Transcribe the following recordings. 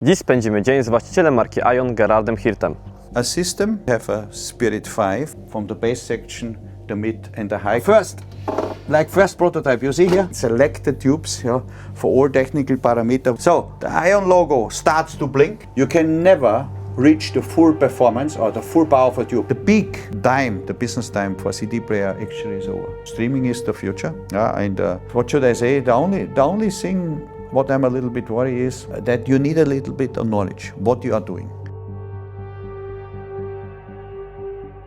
Dziś spędzimy dzień z właścicielem marki Ayon, Gerhardem Hirtem. A system have a spirit 5 from the base section, the mid and the high. First prototype, you see here, select the tubes for all technical parameters. So the Ayon logo starts to blink. You can never reach the full performance or the full power of a tube. The peak time, the business time for CD player actually is over. Streaming is the future. And what should I say? The only thing what I'm a little bit worried is that you need a little bit of knowledge what you are doing.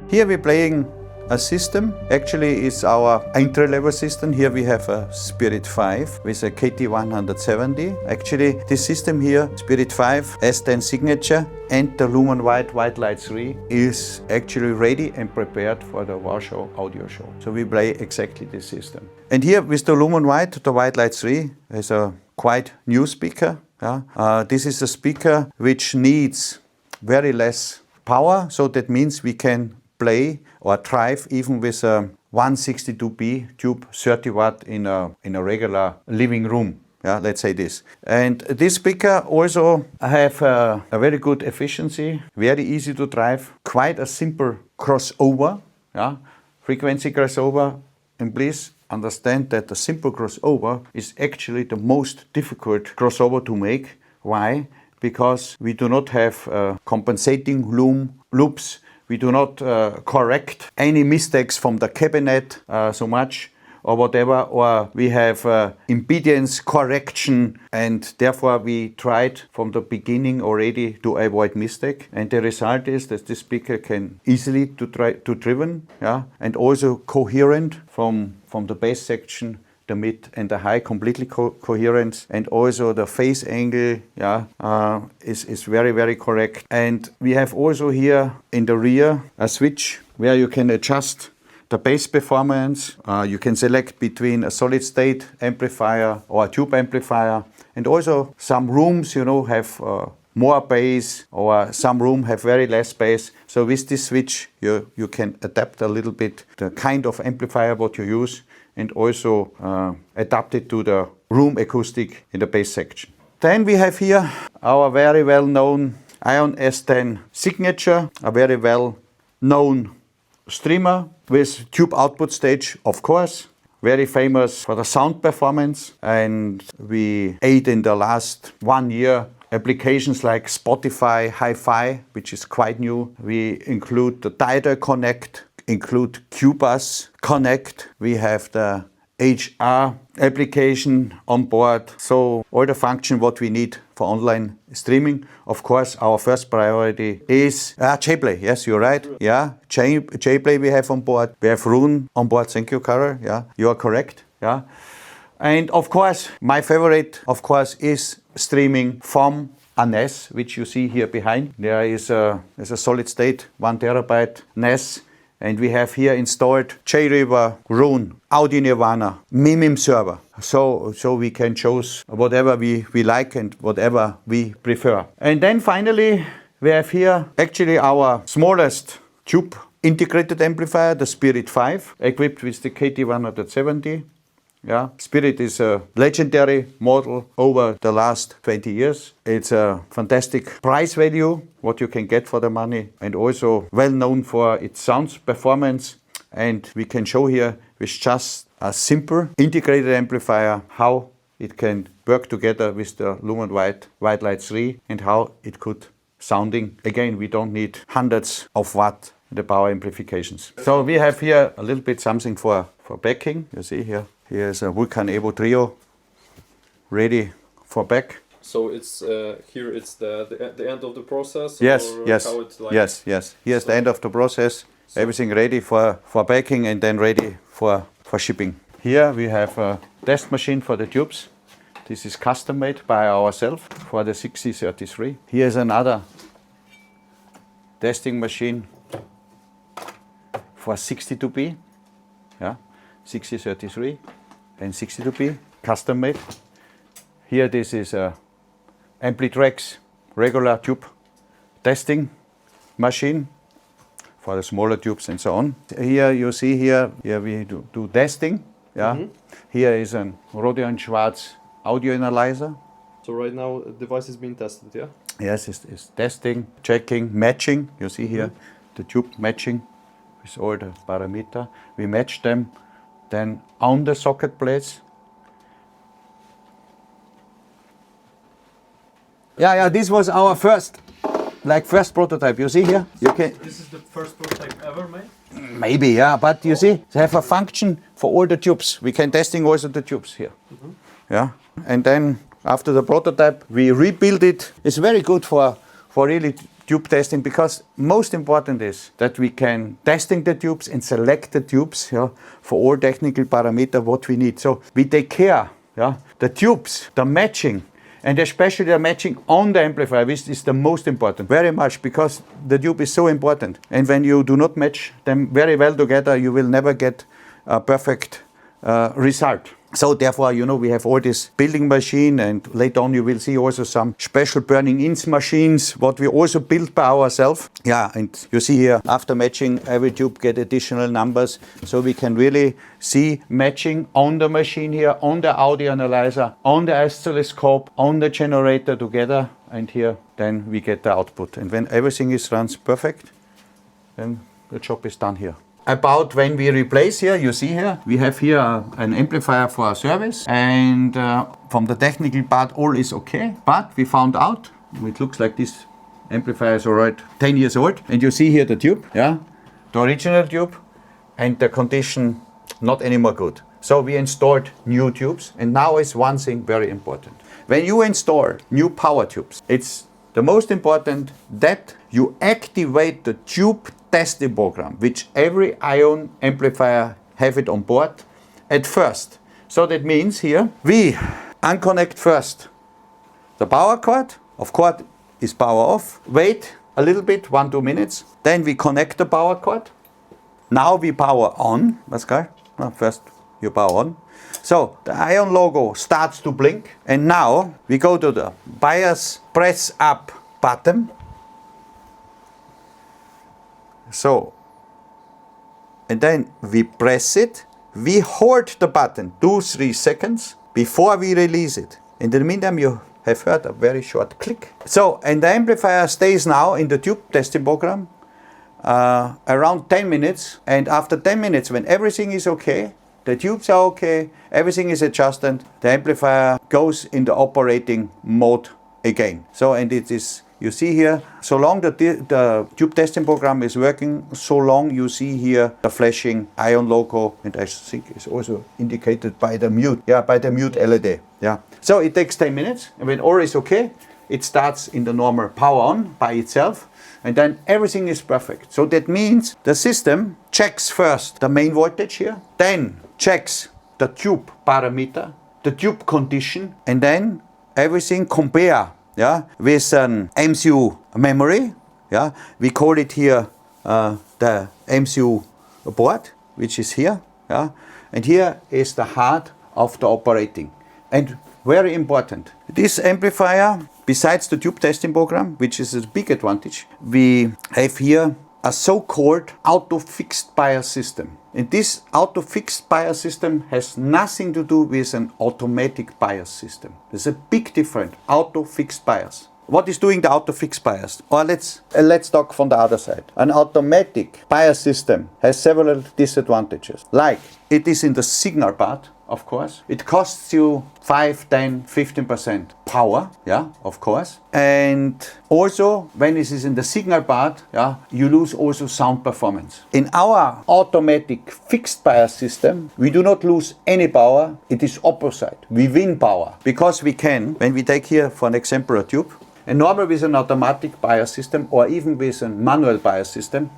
Here we're playing a system. Actually, it's our entry-level system. Here we have a Spirit 5 with a KT170. Actually, this system here, Spirit 5, S10 signature, and the Lumen White Light 3 is actually ready and prepared for the Warsaw audio show. So we play exactly this system. And here with the Lumen White, the White Light 3 is a quite new speaker. This is a speaker which needs very less power, so that means we can play or drive even with a 162B tube 30 watt in a regular living room. Let's say this. And this speaker also have a very good efficiency, very easy to drive, quite a simple crossover, frequency crossover. And please understand that the simple crossover is actually the most difficult crossover to make. Why? Because we do not have compensating loops. We do not correct any mistakes from the cabinet so much or whatever, or we have impedance correction, and therefore we tried from the beginning already to avoid mistake. And the result is that this speaker can easily to driven, and also coherent from the bass section, the mid and the high, completely coherent, and also the phase angle is very, very correct. And we have also here in the rear a switch where you can adjust the bass performance. You can select between a solid state amplifier or a tube amplifier, and also some rooms have more bass, or some room have very less bass. So with this switch you can adapt a little bit the kind of amplifier what you use, and also adapt it to the room acoustic in the bass section. Then we have here our very well-known Ayon S10 signature, a very well-known streamer with tube output stage, of course, very famous for the sound performance. And we aid in the last 1 year applications like Spotify, Hi-Fi, which is quite new. We include the Tidal Connect, include Qbus Connect. We have the HR application on board. So all the function what we need for online streaming. Of course, our first priority is JPlay. Yes, you're right. JPlay we have on board. We have Rune on board. Thank you, Carol. You are correct. And of course, my favorite, of course, is streaming from a NAS, which you see here behind. There is a solid state 1 terabyte NAS. And we have here installed JRiver, Rune, Audi Nirvana, Mimim server. So we can choose whatever we like and whatever we prefer. And then finally, we have here actually our smallest tube integrated amplifier, the Spirit 5, equipped with the KT170. Spirit is a legendary model over the last 20 years. It's a fantastic price value, what you can get for the money, and also well known for its sound performance. And we can show here with just a simple integrated amplifier how it can work together with the Lumen White Light 3 and how it could sounding. Again, we don't need hundreds of watt in the power amplifications. So we have here a little bit something for backing. You see here. Here's a Vulcan Evo Trio ready for back. So it's here. It's the end of the process. Yes. How it's like? Yes. Here's the end of the process. So everything ready for baking and then ready for shipping. Here we have a test machine for the tubes. This is custom made by ourselves for the 6033. Here's another testing machine for 62B. 6033 and 62B, custom made. Here this is a Amplitrax regular tube testing machine for the smaller tubes and so on. Here you see here we do testing. Here is a Rohde & Schwarz audio analyzer. So right now, device is being tested, yeah? Yes, it's testing, checking, matching. You see here the tube matching with all the parameter. We match them then on the socket plates. Yeah, this was our first prototype. You see here? You can. This is the first prototype ever made? Maybe, yeah, but you see, they have a function for all the tubes. We can testing also the tubes here. Yeah, and then after the prototype, we rebuild it. It's very good for really tube testing, because most important is that we can testing the tubes and select the tubes, yeah, for all technical parameter what we need. So we take care, yeah, the tubes, the matching, and especially the matching on the amplifier, which is the most important, very much, because the tube is so important. And when you do not match them very well together, you will never get a perfect result. So therefore, you know, we have all this building machine, and later on you will see also some special burning-ins machines, what we also built by ourselves. Yeah, and you see here, after matching, every tube get additional numbers, so we can really see matching on the machine here, on the audio analyzer, on the oscilloscope, on the generator together, and here then we get the output. And when everything is runs perfect, then the job is done here. About when we replace here, you see here, we have here an amplifier for a service, and from the technical part all is okay, but we found out, it looks like this amplifier is alright 10 years old, and you see here the tube, yeah, the original tube, and the condition not anymore good. So we installed new tubes, and now is one thing very important. When you install new power tubes, it's the most important that you activate the tube testing program, which every Ayon amplifier have it on board at first. So that means here we unconnect first the power cord. Of course, is power off. Wait a little bit, 1-2 minutes. Then we connect the power cord. Now we power on. Pascal, first you power on. So the Ayon logo starts to blink, and now we go to the bias press up button. So, and then we press it, we hold the button 2-3 seconds before we release it. In the meantime, you have heard a very short click. So, and the amplifier stays now in the tube testing program around 10 minutes, and after 10 minutes, when everything is okay, the tubes are okay, everything is adjusted, the amplifier goes in the operating mode again. So, and it is, you see here, so long the tube testing program is working, so long you see here the flashing Ayon logo, and I think it's also indicated by the mute, by the mute LED. Yeah. So it takes 10 minutes, and when all is okay, it starts in the normal power on by itself, and then everything is perfect. So that means the system checks first the main voltage here, then checks the tube parameter, the tube condition, and then everything compare, with an MCU memory. We call it here the MCU board, which is here. And here is the heart of the operating. And very important, this amplifier, besides the tube testing program, which is a big advantage, we have here a so-called auto-fixed bias system. And this auto-fixed bias system has nothing to do with an automatic bias system. There's a big difference, auto-fixed bias. What is doing the auto-fixed bias? Or let's talk from the other side. An automatic bias system has several disadvantages. Like, it is in the signal part, of course. It costs you 5, 10, 15% power, of course. And also, when it is in the signal part, you lose also sound performance. In our automatic fixed bias system, we do not lose any power. It is opposite. We win power. Because we can, when we take here, for an example, a tube, and normally with an automatic bias system, or even with a manual bias system,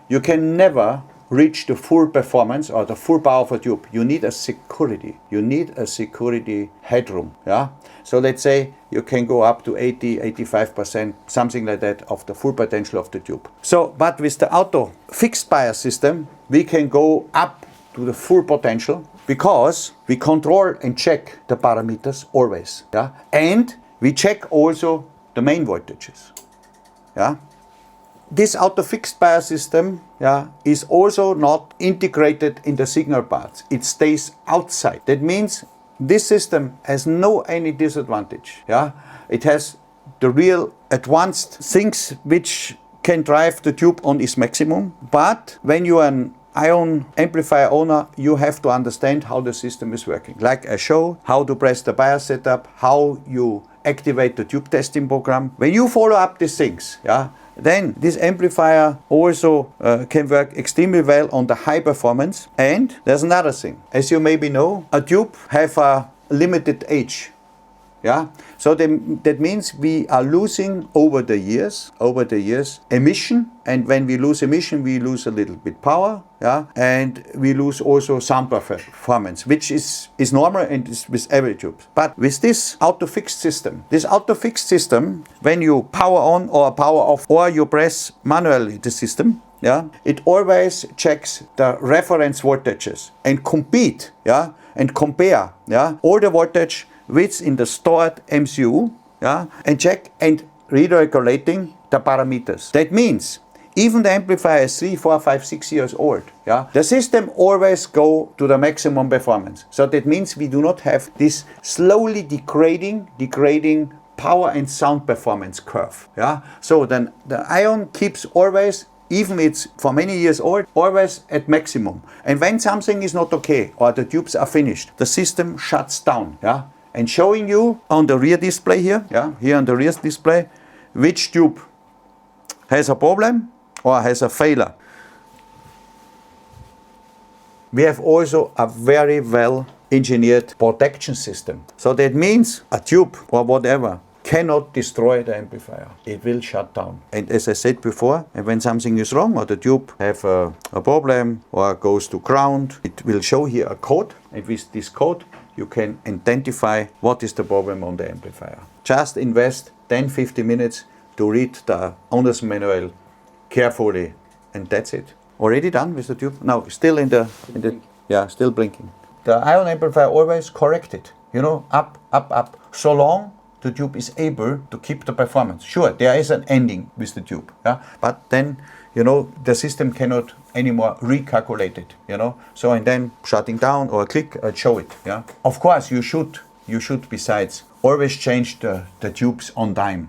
you can never reach the full performance or the full power of a tube. You need a security. You need a security headroom. So let's say you can go up to 80, 85%, something like that, of the full potential of the tube. So, but with the auto fixed bias system, we can go up to the full potential because we control and check the parameters always. And we check also the main voltages. This auto-fixed bias system is also not integrated in the signal parts. It stays outside. That means this system has no any disadvantage. It has the real advanced things which can drive the tube on its maximum. But when you are an Ayon amplifier owner, you have to understand how the system is working. Like I showed, how to press the bias setup, how you activate the tube testing program. When you follow up these things, then this amplifier also can work extremely well on the high performance. And there's another thing. As you maybe know, a tube have a limited age. So that means we are losing over the years emission, and when we lose emission, we lose a little bit power, and we lose also sound performance, which is normal and is with every tube. But with this auto-fixed system, when you power on or power off, or you press manually the system, it always checks the reference voltages and compare all the voltage which in the stored MCU, and check and reregulating the parameters. That means even the amplifier is 3, 4, 5, 6 years old, the system always go to the maximum performance. So that means we do not have this slowly degrading power and sound performance curve. So then the Ayon keeps always, even it's for many years old, always at maximum. And when something is not okay or the tubes are finished, the system shuts down. And showing you on the rear display here, here on the rear display, which tube has a problem or has a failure. We have also a very well engineered protection system. So that means a tube or whatever cannot destroy the amplifier. It will shut down. And as I said before, when something is wrong or the tube have a problem or goes to ground, it will show here a code. And with this code, you can identify what is the problem on the amplifier. Just invest 10-15 minutes to read the owner's manual carefully, and that's it. Already done with the tube? No, still still blinking. The Ayon amplifier always corrected, up, so long the tube is able to keep the performance. Sure, there is an ending with the tube, but then the system cannot anymore recalculate it, So and then shutting down or click show it, Of course, you should besides always change the tubes on time,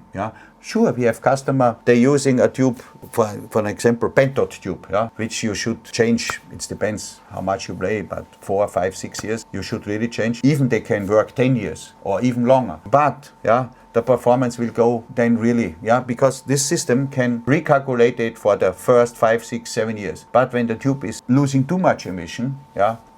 Sure, we have customer, they're using a tube, for an example, pentod tube, which you should change. It depends how much you play, but 4, 5, 6 years, you should really change. Even they can work 10 years or even longer. But, the performance will go then really, because this system can recalculate it for the first 5, 6, 7 years. But when the tube is losing too much emission,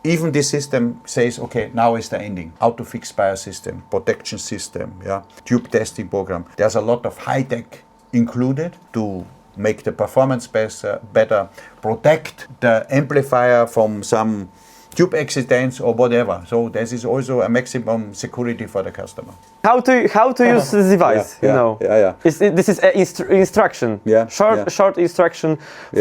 even this system says, okay, now is the ending. Auto-fixed bias system, protection system, tube testing program. There's a lot of high tech included to make the performance better, protect the amplifier from some tube accidents or whatever. So this is also a maximum security for the customer. How to use this device? This is an instruction. Short instruction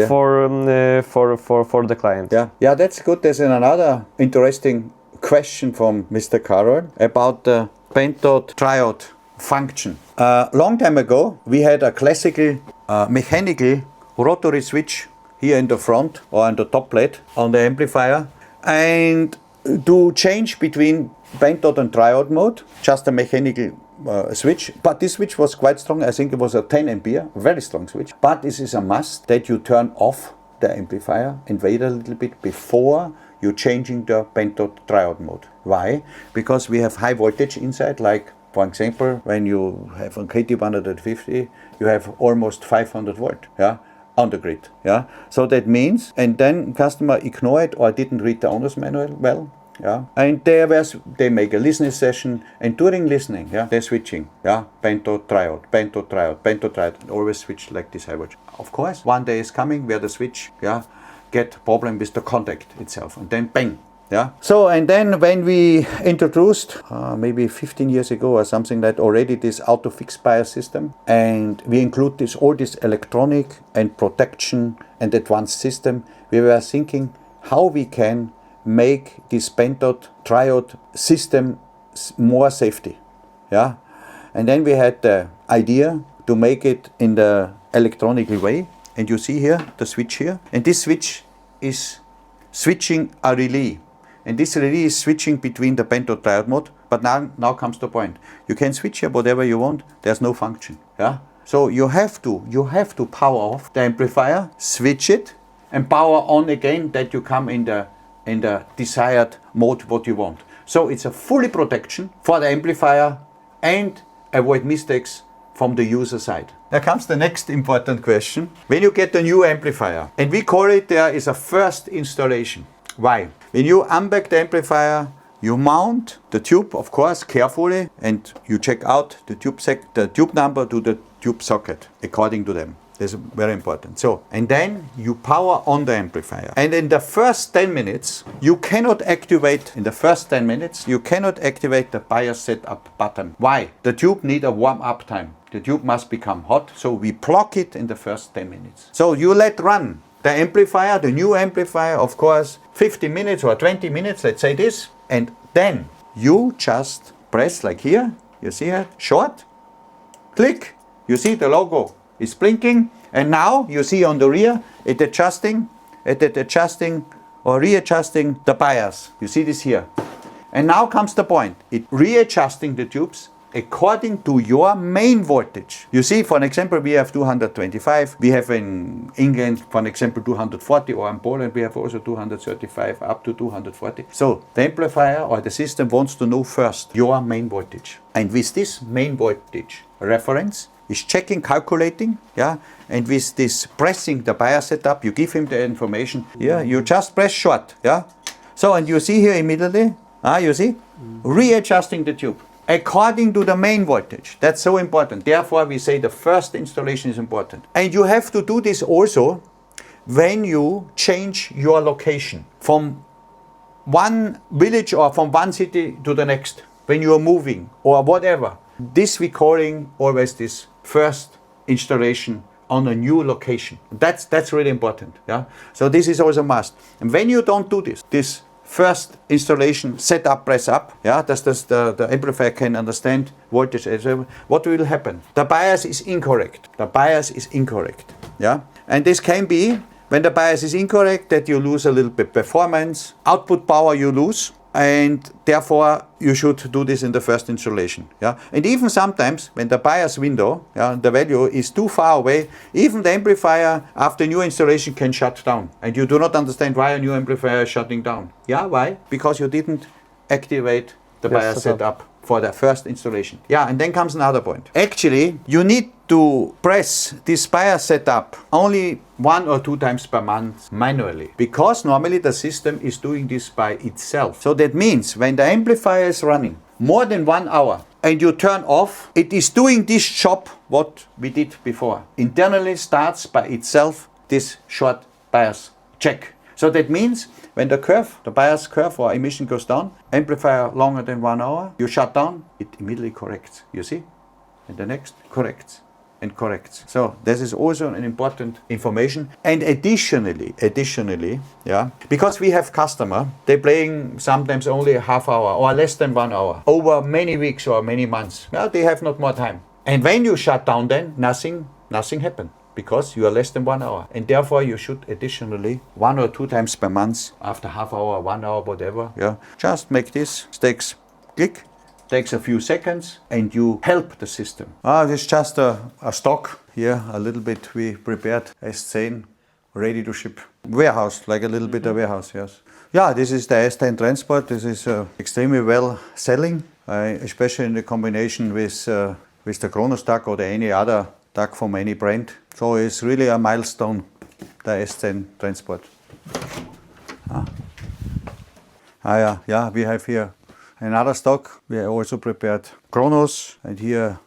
for the client. Yeah, that's good. There's another interesting question from Mr. Carroll about the pentod triode function. Long time ago, we had a classical mechanical rotary switch here in the front or on the top plate on the amplifier. And to change between pentod and triode mode, just a mechanical switch. But this switch was quite strong. I think it was a 10 ampere, very strong switch. But this is a must that you turn off the amplifier and wait a little bit before you're changing the pentod triode mode. Why? Because we have high voltage inside, like for example, when you have a KT150, you have almost 500 volt. On the grid, So that means, and then customer ignored or didn't read the owner's manual well, And they make a listening session, and during listening, they're switching, pentod triode, always switch like this high voltage. Of course, one day is coming where the switch, get problem with the contact itself, and then bang. So and then when we introduced maybe 15 years ago or something like that, already this auto-fixed bias system, and we include all this electronic and protection and advanced system, we were thinking how we can make this pentod triode system more safety. And then we had the idea to make it in the electronic way, and you see here the switch here, and this switch is switching a relay. And this relay is switching between the pentod triode mode But now comes the point. You can switch here whatever you want. There's no function. Yeah. So you have to power off the amplifier, switch it, and power on again. That you come in the desired mode what you want. So it's a fully protection for the amplifier and avoid mistakes from the user side. Now comes the next important question. When you get a new amplifier, and we call it there is a first installation. Why? When you unback the amplifier, you mount the tube, of course, carefully, and you check out the tube number to the tube socket according to them. That's very important. So, and then you power on the amplifier. And in the first 10 minutes, you cannot activate the bias setup button. Why? The tube needs a warm-up time. The tube must become hot, so we block it in the first 10 minutes. So you let run the amplifier, the new amplifier, of course, 50 minutes or 20 minutes, let's say this, and then you just press like here, you see it, short, click, you see the logo is blinking, and now you see on the rear it adjusting or readjusting the bias. You see this here. And now comes the point. It readjusting the tubes according to your main voltage. You see, for example, we have 225. We have in England, for example, 240, or in Poland we have also 235 up to 240. So the amplifier or the system wants to know first your main voltage. And with this main voltage reference, is checking, calculating, yeah, and with this pressing the bias setup, you give him the information. Yeah, you just press short, yeah. So, and you see here immediately, you see, readjusting the tube according to the main voltage. That's so important. Therefore, we say the first installation is important. And you have to do this also when you change your location from one village or from one city to the next, when you are moving or whatever. This we calling always this first installation on a new location. That's really important. Yeah. So this is also a must. And when you don't do this first installation, set up, press up, yeah, the amplifier can understand voltage. What will happen? The bias is incorrect. Yeah. And this can be when the bias is incorrect that you lose a little bit performance, output power you lose. And therefore, you should do this in the first installation. Yeah? And even sometimes, when the bias window, the value is too far away, even the amplifier after new installation can shut down. And you do not understand why a new amplifier is shutting down. Yeah, why? Because you didn't activate the bias setup for the first installation. Yeah, and then comes another point. Actually, you need to press this bias setup only 1 or 2 times per month manually, because normally the system is doing this by itself. So that means when the amplifier is running more than 1 hour and you turn off, it is doing this job what we did before. Internally starts by itself this short bias check. So that means when the bias curve or emission goes down, amplifier longer than 1 hour, you shut down, it immediately corrects, you see? And the next corrects. And corrects. So this is also an important information. And additionally, yeah, because we have customer, they're playing sometimes only a half hour or less than 1 hour over many weeks or many months. Yeah, they have not more time. And when you shut down, then nothing happened, because you are less than 1 hour. And therefore you should additionally 1 or 2 times per month, after half hour, 1 hour, whatever, yeah, just make this, click. Takes a few seconds and you help the system. This is just a stock here, a little bit we prepared S10, ready to ship. Warehouse, like a little bit of warehouse, yes. Yeah, this is the S10 transport. This is extremely well selling, especially in the combination with the Kronos duck or any other duck from any brand. So it's really a milestone, the S10 transport. Yeah, we have here another stock. We have also prepared Kronos, and here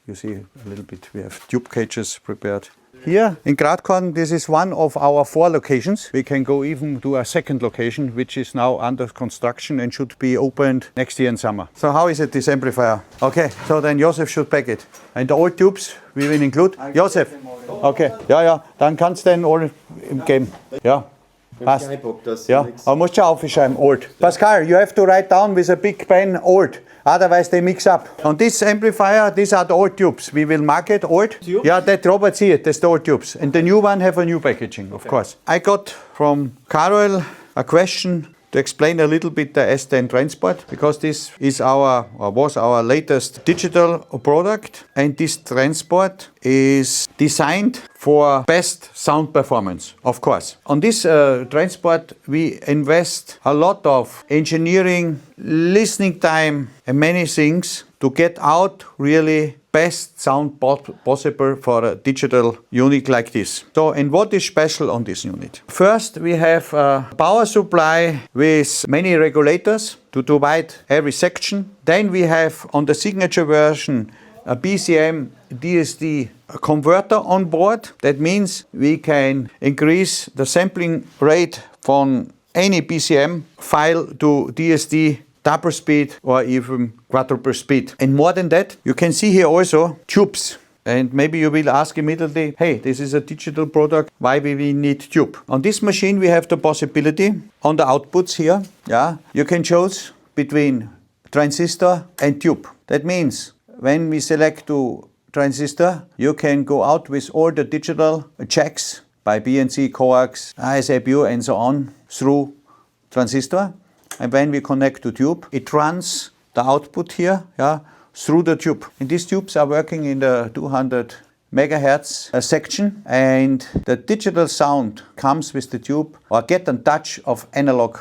you see a little bit, we have tube cages prepared. Here in Gradkorn, this is one of our 4 locations. We can go even to a second location, which is now under construction and should be opened next year in summer. So how is it, this amplifier? Okay, so then Josef should pack it. And the old tubes we will include. Josef, okay, ja, dann kannst du den all geben. Ja. Passt. Ja, aber musst du aufschreiben, old. Pascal, you have to write down with a big pen, old. Otherwise they mix up. On this amplifier, these are the old tubes. We will mark it old. Tubes? Yeah, that Robert see it, that's the old tubes. And the new one have a new packaging, of course. I got from Karel a question. to explain a little bit the S10 Transport, because this is was our latest digital product, and this Transport is designed for best sound performance, of course. On this Transport, we invest a lot of engineering, listening time, and many things to get out really best sound possible for a digital unit like this. So, and what is special on this unit? First, we have a power supply with many regulators to divide every section. Then we have on the signature version a BCM DSD converter on board. That means we can increase the sampling rate from any BCM file to DSD double speed or even quadruple speed. And more than that, you can see here also tubes. And maybe you will ask immediately, hey, this is a digital product, why do we need tube? On this machine we have the possibility, on the outputs here, you can choose between transistor and tube. That means when we select to transistor, you can go out with all the digital checks by BNC, coax, ISAPU and so on through transistor. And when we connect to tube, it runs the output here through the tube. And these tubes are working in the 200 megahertz section, and the digital sound comes with the tube or get a touch of analog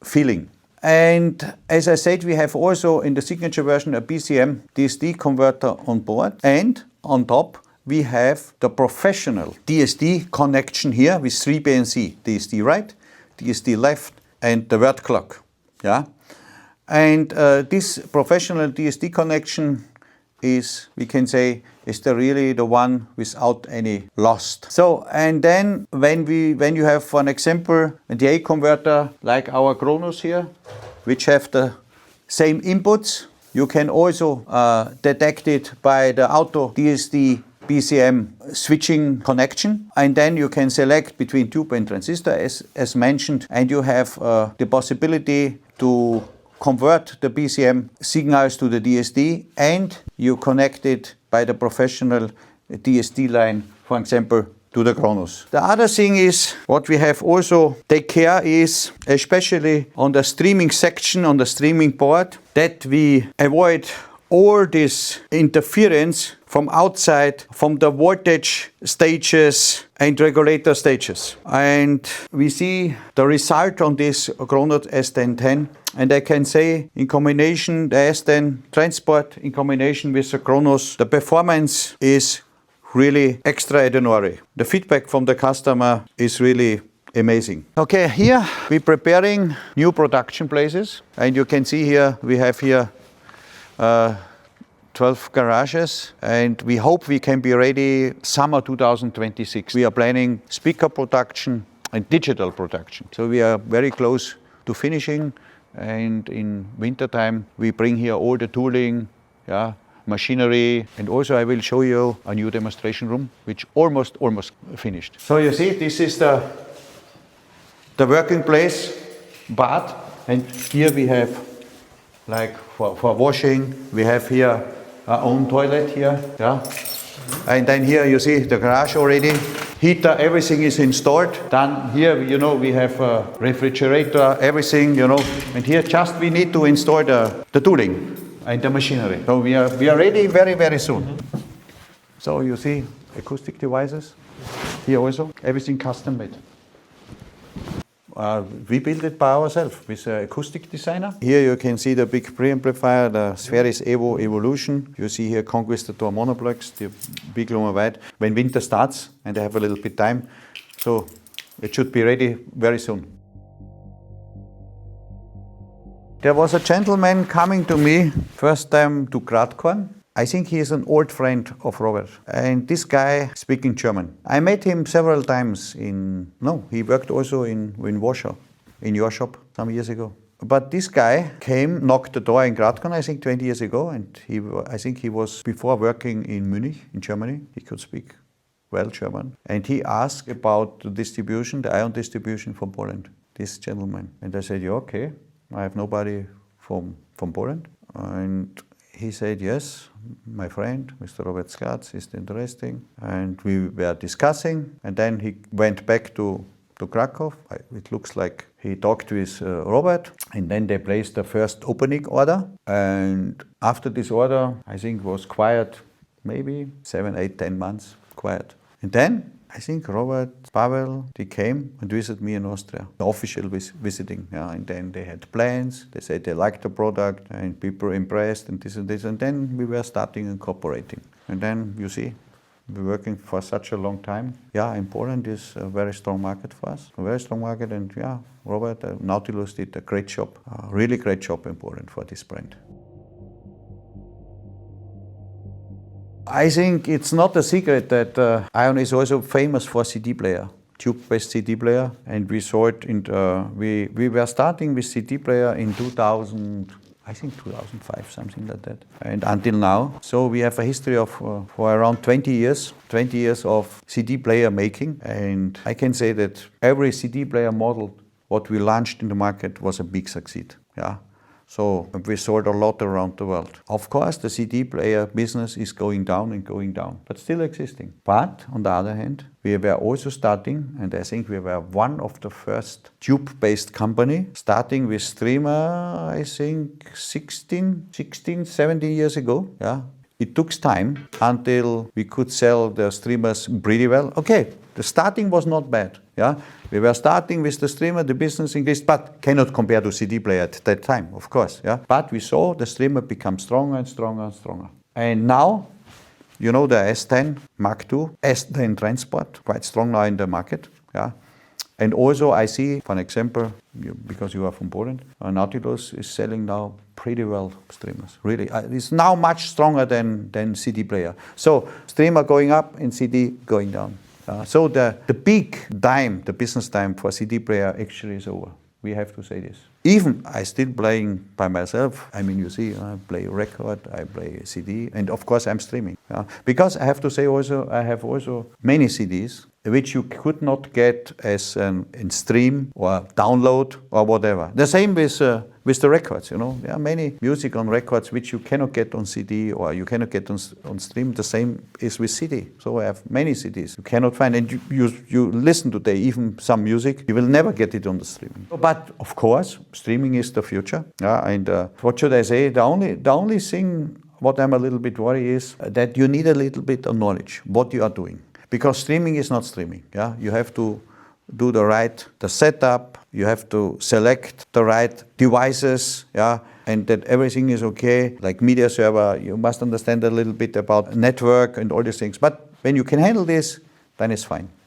feeling. And as I said, we have also in the signature version a BCM DSD converter on board, and on top we have the professional DSD connection here with 3 BNC, DSD right, DSD left, and the word clock. And this professional DSD connection is, we can say, is really the one without any loss. So, and then when you have, for an example, a DA converter like our Kronos here, which have the same inputs, you can also detect it by the auto DSD BCM switching connection, and then you can select between tube and transistor as mentioned, and you have the possibility to convert the BCM signals to the DSD, and you connect it by the professional DSD line, for example, to the Kronos. The other thing is, what we have also take care is, especially on the streaming section, on the streaming board, that we avoid all this interference from outside, from the voltage stages and regulator stages. And we see the result on this Kronos S1010. And I can say, in combination, the S10 Transport, in combination with the Kronos, the performance is really extraordinary. The feedback from the customer is really amazing. Okay, here we're preparing new production places. And you can see here, we have here 12 garages, and we hope we can be ready summer 2026. We are planning speaker production and digital production. So we are very close to finishing, and in winter time we bring here all the tooling, machinery, and also I will show you a new demonstration room which almost finished. So you see, this is the working place part, and here we have, like for washing, we have here our own toilet here, and then here you see the garage already. Heater, everything is installed. Then here, we have a refrigerator, everything, and here just we need to install the tooling and the machinery. So we are ready very, very soon. So you see acoustic devices here also, everything custom made. We built it by ourselves with an acoustic designer. Here you can see the big preamplifier, the Spheris Evo Evolution. You see here Conquistador monoplex, the big long and wide. When winter starts and I have a little bit time, so it should be ready very soon. There was a gentleman coming to me first time to Gradkorn. I think he is an old friend of Robert, and this guy speaking German. I met him several times he worked also in Warsaw, in your shop some years ago. But this guy came, knocked the door in Gradkorn, I think 20 years ago, and I think he was before working in Munich, in Germany. He could speak well German. And he asked about the distribution, the Ayon distribution from Poland, this gentleman. And I said, yeah, okay, I have nobody from Poland. And he said, yes, my friend, Mr. Robert Sklatz, is interesting. And we were discussing, and then he went back to Krakow. It looks like he talked with Robert, and then they placed the first opening order. And after this order, I think it was quiet, maybe 7, 8, 10 months quiet. And then I think Robert, Pavel, they came and visited me in Austria, the official visiting. Yeah, and then they had plans. They said they liked the product and people were impressed and this and this. And then we were starting and cooperating. And then you see, we're working for such a long time. Yeah, in Poland is a very strong market for us, a very strong market. And yeah, Robert, Nautilus did a great job, a really great job in Poland for this brand. I think it's not a secret that Ayon is also famous for CD player, tube-based CD player, and we saw it in we were starting with CD player in 2000, I think 2005, something like that, and until now. So we have a history of for around 20 years of CD player making, and I can say that every CD player model what we launched in the market was a big succeed. Yeah. So we sold a lot around the world. Of course, the CD player business is going down and going down, but still existing. But on the other hand, we were also starting, and I think we were one of the first tube-based company, starting with streamer, I think 16, 17 years ago. Yeah. It took time until we could sell the streamers pretty well. Okay, the starting was not bad. Yeah, we were starting with the streamer, the business increased, but cannot compare to CD player at that time, of course. Yeah, but we saw the streamer become stronger and stronger and stronger. And now, you know, the S10 Mark II, S10 Transport, quite strong now in the market. Yeah. And also I see, for an example, because you are from Poland, Nautilus is selling now pretty well streamers. Really, it's now much stronger than CD player. So streamer going up and CD going down. So the big time, the business time for CD player actually is over. We have to say this. Even I still playing by myself. I mean, you see, I play record, I play CD, and of course I'm streaming. Because I have to say also, I have also many CDs which you could not get as in stream or download or whatever. The same with the records, you know. There are many music on records which you cannot get on CD or you cannot get on stream. The same is with CD. So I have many CDs you cannot find, and you listen today even some music, you will never get it on the streaming. But of course, streaming is the future. And what should I say? The only thing what I'm a little bit worried is that you need a little bit of knowledge what you are doing. Because streaming is not streaming. Yeah, you have to do the setup. You have to select the right devices. Yeah, and that everything is okay. Like media server, you must understand a little bit about network and all these things. But when you can handle this, then it's fine.